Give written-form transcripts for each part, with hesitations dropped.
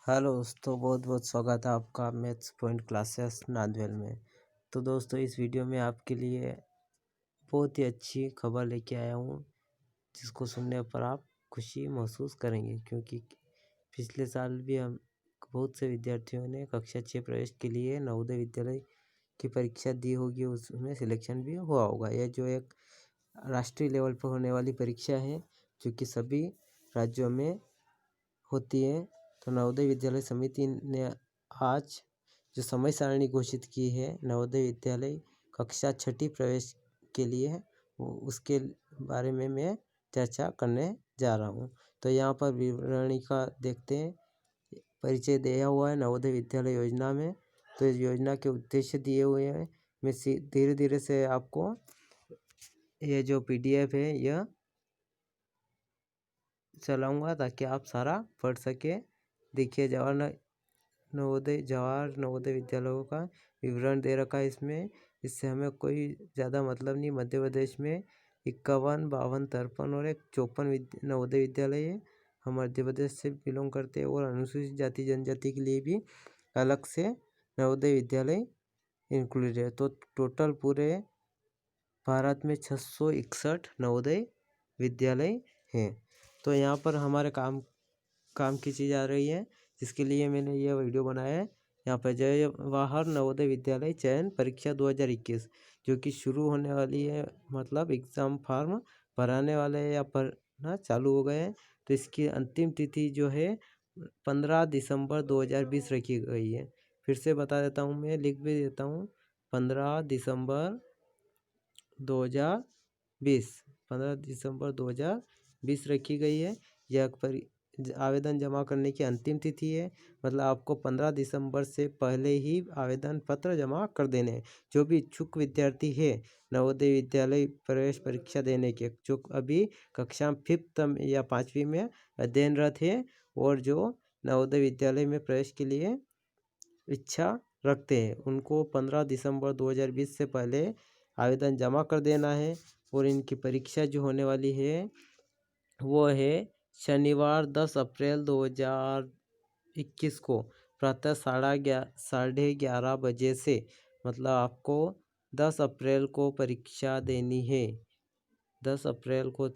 Hello दोस्तों, बहुत बहुत स्वागत है आपका मैथ्स पॉइंट क्लासेस नांदवेल में। तो दोस्तों, इस वीडियो में आपके लिए बहुत ही अच्छी खबर लेके आया हूँ, जिसको सुनने पर आप खुशी महसूस करेंगे, क्योंकि पिछले साल भी हम बहुत से विद्यार्थियों ने कक्षा 6 प्रवेश के लिए नवोदय विद्यालय की परीक्षा दी होगी, उसमें सिलेक्शन भी हुआ होगा। यह जो एक राष्ट्रीय लेवल पर होने वाली परीक्षा है, जो कि सभी राज्यों में होती है। तो नवोदय विद्यालय समिति ने आज जो समय सारणी घोषित की है नवोदय विद्यालय कक्षा 6 प्रवेश के लिए, उसके बारे में मैं चर्चा करने जा रहा हूँ। तो यहाँ पर विवरणिका देखते हैं, परिचय दिया हुआ है नवोदय विद्यालय योजना में। तो इस योजना के उद्देश्य दिए हुए हैं। मैं धीरे धीरे से आपको ये जो PDF है यह चलाऊँगा, ताकि आप सारा पढ़ सके। देखिए, जवाहर नवोदय विद्यालयों का विवरण दे रखा है इसमें। इससे हमें कोई ज़्यादा मतलब नहीं। मध्य प्रदेश में 51, 52, 53 और एक 54 नवोदय विद्यालय है। हम मध्य प्रदेश से बिलोंग करते हैं। और अनुसूचित जाति जनजाति के लिए भी अलग से नवोदय विद्यालय इंक्लूडेड है। तो टोटल पूरे भारत में 661 नवोदय विद्यालय हैं। तो यहाँ पर हमारे काम की चीज़ आ रही है, जिसके लिए मैंने यह वीडियो बनाया है। यहाँ पर जवाहर नवोदय विद्यालय चयन परीक्षा 2021 जो कि शुरू होने वाली है, मतलब एग्ज़ाम फॉर्म भराने वाले हैं या भरना चालू हो गए हैं। तो इसकी अंतिम तिथि जो है 15 दिसंबर 2020 रखी गई है। फिर से बता देता हूँ, मैं लिख भी देता हूँ। 15 दिसंबर 2020 रखी गई है। यह आवेदन जमा करने की अंतिम तिथि है। मतलब आपको 15 दिसंबर से पहले ही आवेदन पत्र जमा कर देने हैं। जो भी इच्छुक विद्यार्थी है नवोदय विद्यालय प्रवेश परीक्षा देने के, जो अभी कक्षा 5th या 5वीं में अध्ययनरत है और जो नवोदय विद्यालय में प्रवेश के लिए इच्छा रखते हैं, उनको 15 दिसंबर 2020 से पहले आवेदन जमा कर देना है। और इनकी परीक्षा जो होने वाली है वो है शनिवार 10 अप्रैल 2021 को प्रातः 11:30 बजे से। मतलब आपको 10 अप्रैल को परीक्षा देनी है। 10 अप्रैल को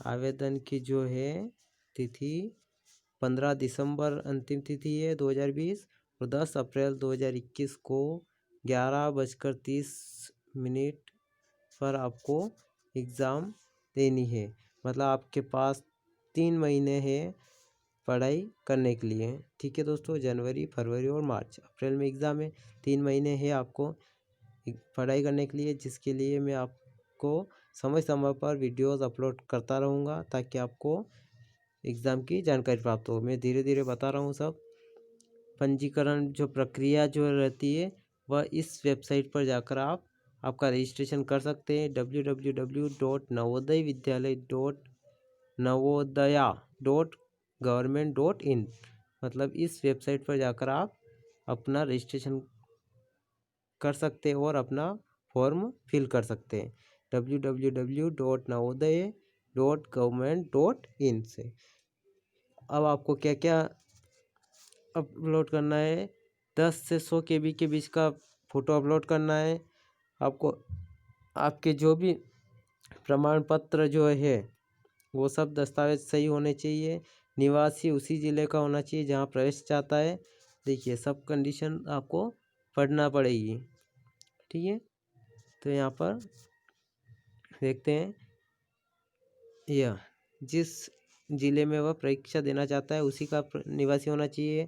आवेदन की जो है तिथि 15 दिसंबर अंतिम तिथि है 2020, और 10 अप्रैल 2021 को 11:30 पर आपको एग्ज़ाम देनी है। मतलब आपके पास 3 महीने हैं पढ़ाई करने के लिए। ठीक है दोस्तों, जनवरी, फरवरी और मार्च, अप्रैल में एग्ज़ाम है। 3 महीने हैं आपको पढ़ाई करने के लिए, जिसके लिए मैं आपको समय समय पर वीडियोस अपलोड करता रहूँगा, ताकि आपको एग्ज़ाम की जानकारी प्राप्त हो। मैं धीरे धीरे बता रहा हूँ सब। पंजीकरण जो प्रक्रिया जो रहती है वह इस वेबसाइट पर जाकर आपका रजिस्ट्रेशन कर सकते हैं। www.navodaya.navodaya.government.in मतलब इस वेबसाइट पर जाकर आप अपना रजिस्ट्रेशन कर सकते हैं और अपना फॉर्म फिल कर सकते हैं www.navodaya.government.in से। अब आपको क्या क्या अपलोड करना है? 10 से 100 KB के बीच का फ़ोटो अपलोड करना है आपको। आपके जो भी प्रमाण पत्र जो है वो सब दस्तावेज सही होने चाहिए। निवासी उसी ज़िले का होना चाहिए जहाँ प्रवेश चाहता है। देखिए, सब कंडीशन आपको पढ़ना पड़ेगी। ठीक है, तो यहाँ पर देखते हैं, यह जिस ज़िले में वह परीक्षा देना चाहता है उसी का निवासी होना चाहिए।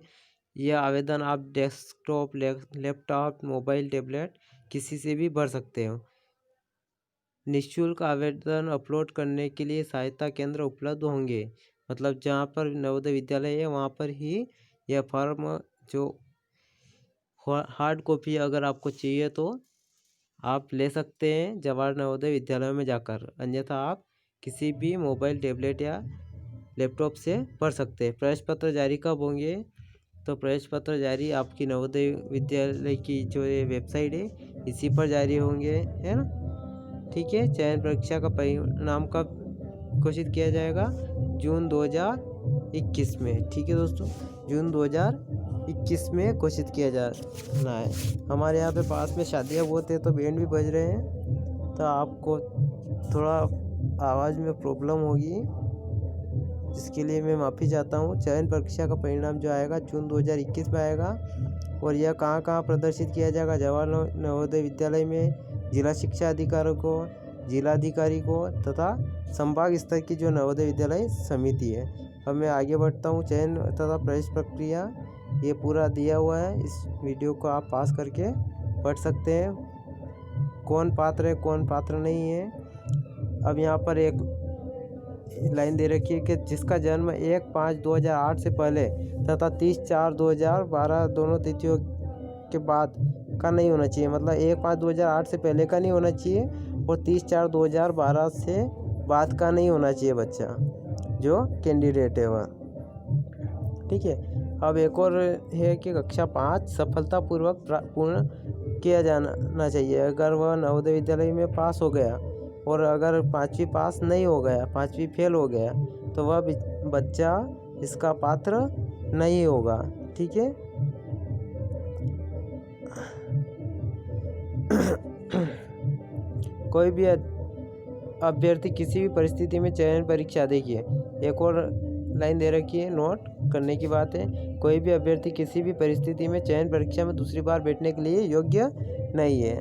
यह आवेदन आप डेस्कटॉप, लैपटॉप, मोबाइल, टैबलेट किसी से भी भर सकते हो। निःशुल्क आवेदन अपलोड करने के लिए सहायता केंद्र उपलब्ध होंगे। मतलब जहाँ पर नवोदय विद्यालय है वहाँ पर ही यह फॉर्म जो हार्ड कॉपी अगर आपको चाहिए तो आप ले सकते हैं जवाहर नवोदय विद्यालय में जाकर। अन्यथा आप किसी भी मोबाइल, टैबलेट या लैपटॉप से पढ़ सकते हैं। प्रवेश पत्र जारी कब होंगे? तो प्रवेश पत्र जारी आपकी नवोदय विद्यालय की जो ये वेबसाइट है इसी पर जारी होंगे, है ना। ठीक है, चयन परीक्षा का परिणाम कब घोषित किया जाएगा? जून 2021 2021 में। ठीक है दोस्तों, जून 2021 में घोषित किया जाना है। हमारे यहाँ पे पास में शादियाँ बहुत है तो बैंड भी बज रहे हैं, तो आपको थोड़ा आवाज़ में प्रॉब्लम होगी, जिसके लिए मैं माफ़ी चाहता हूँ। चयन परीक्षा का परिणाम जो आएगा जून 2021 में आएगा, और यह कहाँ कहाँ प्रदर्शित किया जाएगा? जवाहर नवोदय विद्यालय में, जिला शिक्षा अधिकारी को, जिलाधिकारी को तथा संभाग स्तर की जो नवोदय विद्यालय समिति है। अब मैं आगे बढ़ता हूँ। चयन तथा प्रवेश प्रक्रिया ये पूरा दिया हुआ है, इस वीडियो को आप पास करके पढ़ सकते हैं, कौन पात्र है कौन पात्र नहीं है। अब यहाँ पर एक लाइन दे रखी है कि जिसका जन्म 1/5/2008 से पहले तथा 30/4/2012 दोनों तिथियों के बाद का नहीं होना चाहिए। मतलब 1/5/2008 से पहले का नहीं होना चाहिए और 30/4/2012 से बाद का नहीं होना चाहिए बच्चा जो कैंडिडेट है वह। ठीक है। अब एक और है कि कक्षा 5 सफलतापूर्वक पूर्ण किया जाना चाहिए। अगर वह नवोदय विद्यालय में पास हो गया और अगर 5वीं पास नहीं हो गया, 5वीं फेल हो गया, तो वह बच्चा इसका पात्र नहीं होगा। ठीक है। कोई भी अभ्यर्थी किसी भी परिस्थिति में चयन परीक्षा, देखिए एक और लाइन दे रखी है, नोट करने की बात है। कोई भी अभ्यर्थी किसी भी परिस्थिति में चयन परीक्षा में दूसरी बार बैठने के लिए योग्य नहीं है।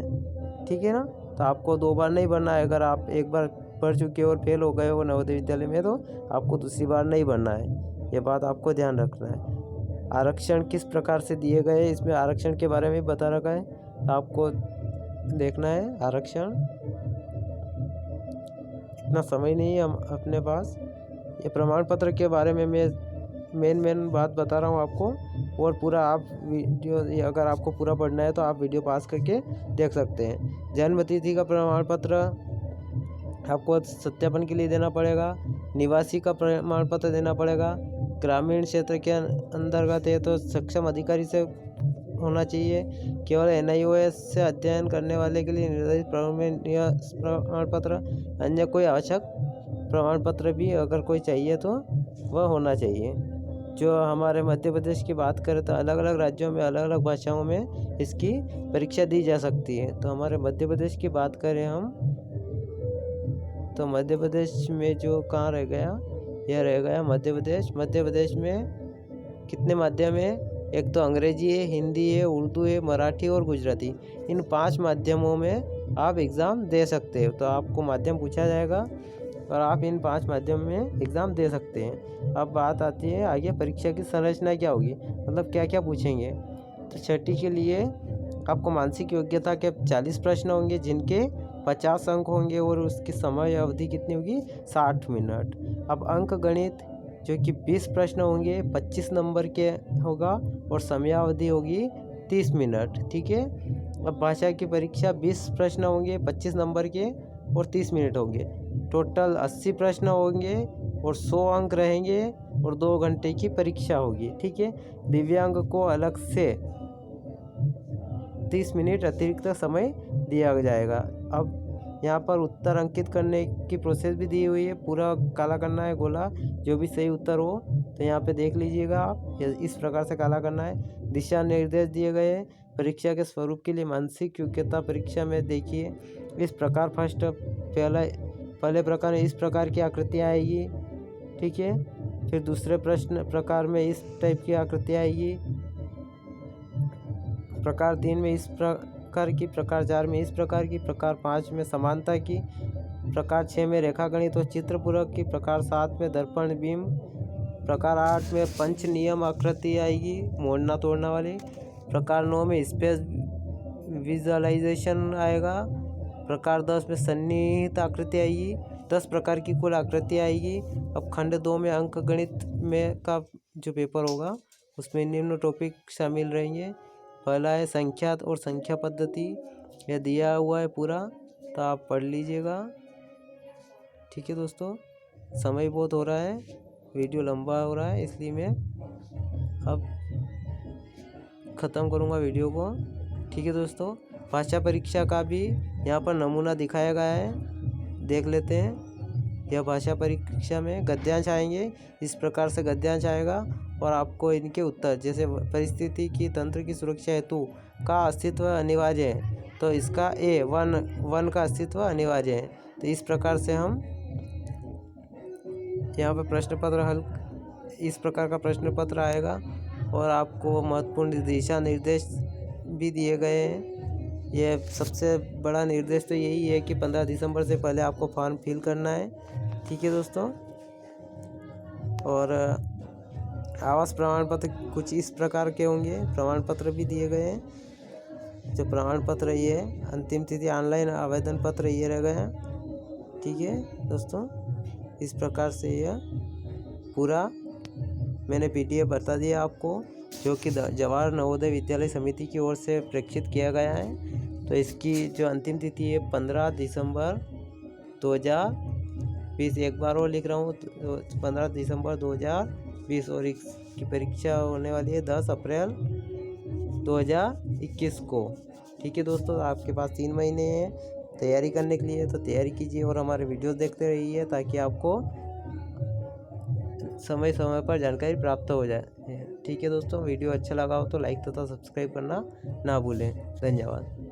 ठीक है ना। तो आपको 2 बार नहीं भरना है। अगर आप एक बार पढ़ चुके हो और फेल हो गए हो नवोदय विद्यालय में, तो आपको दूसरी बार नहीं भरना है। ये बात आपको ध्यान रखना है। आरक्षण किस प्रकार से दिए गए, इसमें आरक्षण के बारे में बता रखा है, तो आपको देखना है आरक्षण। इतना समय नहीं है हम अपने पास। ये प्रमाण पत्र के बारे में मैं मेन बात बता रहा हूँ आपको, और पूरा आप वीडियो, अगर आपको पूरा पढ़ना है तो आप वीडियो पास करके देख सकते हैं। जन्म तिथि का प्रमाण पत्र आपको सत्यापन के लिए देना पड़ेगा। निवासी का प्रमाण पत्र देना पड़ेगा। ग्रामीण क्षेत्र के अंतर्गत है तो सक्षम अधिकारी से होना चाहिए। केवल NIOS से अध्ययन करने वाले के लिए निर्धारित प्रमाण पत्र, अन्य कोई आवश्यक प्रमाण पत्र भी अगर कोई चाहिए तो वह होना चाहिए। जो हमारे मध्य प्रदेश की बात करें तो अलग अलग राज्यों में अलग अलग भाषाओं में इसकी परीक्षा दी जा सकती है। तो हमारे मध्य प्रदेश की बात करें हम, तो मध्य प्रदेश में जो कहाँ रह गया, यह रह गया मध्य प्रदेश। मध्य प्रदेश में कितने माध्यम है? एक तो अंग्रेजी है, हिंदी है, उर्दू है, मराठी और गुजराती। इन 5 माध्यमों में आप एग्ज़ाम दे सकते हो। तो आपको माध्यम पूछा जाएगा और आप इन 5 माध्यम में एग्ज़ाम दे सकते हैं। अब बात आती है आगे परीक्षा की संरचना क्या होगी, मतलब क्या क्या पूछेंगे। तो छठी के लिए आपको मानसिक योग्यता के 40 प्रश्न होंगे, जिनके 50 अंक होंगे, और उसकी समय अवधि कितनी होगी? 60 मिनट। अब अंक गणित जो कि 20 प्रश्न होंगे, 25 नंबर के होगा, और समयावधि होगी 30 मिनट। ठीक है। अब भाषा की परीक्षा 20 प्रश्न होंगे, 25 नंबर के और 30 मिनट होंगे। टोटल 80 प्रश्न होंगे और 100 अंक रहेंगे, और 2 घंटे की परीक्षा होगी। ठीक है। दिव्यांग को अलग से 30 मिनट अतिरिक्त समय दिया जाएगा। अब यहाँ पर उत्तर अंकित करने की प्रोसेस भी दी हुई है। पूरा काला करना है गोला, जो भी सही उत्तर हो तो यहाँ पे देख लीजिएगा आप, इस प्रकार से काला करना है। दिशा निर्देश दिए गए हैं परीक्षा के स्वरूप के लिए। मानसिक योग्यता परीक्षा में देखिए इस प्रकार फर्स्ट पहले प्रकार में इस प्रकार की आकृतियाँ आएगी। ठीक है। फिर दूसरे प्रश्न प्रकार में इस टाइप की आकृतियाँ आएगी। प्रकार 3 में इस प्रकार की, प्रकार 4 में इस प्रकार की, प्रकार 5 में समानता की, प्रकार 6 में रेखागणित और चित्रपूरक की, प्रकार 7 में दर्पण बिंब, प्रकार 8 में पंच नियम आकृति आएगी मोड़ना तोड़ना वाली, प्रकार 9 में स्पेस विजुअलाइजेशन आएगा, प्रकार 10 में सन्निहित आकृति आएगी। 10 प्रकार की कुल आकृति आएगी। अब खंड 2 में अंक गणित में का जो पेपर होगा उसमें निम्न टॉपिक शामिल रहेंगे। पहला है संख्या और संख्या पद्धति, यह दिया हुआ है पूरा, तो आप पढ़ लीजिएगा। ठीक है दोस्तों, समय बहुत हो रहा है, वीडियो लंबा हो रहा है, इसलिए मैं अब ख़त्म करूँगा वीडियो को। ठीक है दोस्तों, भाषा परीक्षा का भी यहाँ पर नमूना दिखाया गया है, देख लेते हैं। यह भाषा परीक्षा में गद्यांश आएंगे। इस प्रकार से गद्यांश आएगा और आपको इनके उत्तर, जैसे परिस्थिति की तंत्र की सुरक्षा हेतु का अस्तित्व अनिवार्य है, तो इसका ए वन का अस्तित्व अनिवार्य है। तो इस प्रकार से हम यहाँ पर प्रश्न पत्र हल, इस प्रकार का प्रश्न पत्र आएगा और आपको महत्वपूर्ण दिशा निर्देश भी दिए गए हैं। यह सबसे बड़ा निर्देश तो यही है कि 15 दिसंबर से पहले आपको फॉर्म फिल करना है। ठीक है दोस्तों। और आवास प्रमाण पत्र कुछ इस प्रकार के होंगे, प्रमाण पत्र भी दिए गए हैं। जो प्रमाण पत्र ये अंतिम तिथि ऑनलाइन आवेदन पत्र ये रह गए हैं। ठीक है दोस्तों, इस प्रकार से यह पूरा मैंने PDF बता दिया आपको, जो कि जवाहर नवोदय विद्यालय समिति की ओर से प्रेक्षित किया गया है। तो इसकी जो अंतिम तिथि है 15 दिसंबर 2020। एक बार और लिख रहा हूँ, 15 दिसंबर 2020। और इसकी परीक्षा होने वाली है 10 अप्रैल 2021 को। ठीक है दोस्तों, आपके पास 3 महीने हैं तैयारी करने के लिए, तो तैयारी कीजिए और हमारे वीडियोस देखते रहिए ताकि आपको समय समय पर जानकारी प्राप्त हो जाए। ठीक है दोस्तों, वीडियो अच्छा लगा हो तो लाइक तथा सब्सक्राइब करना ना भूलें। धन्यवाद।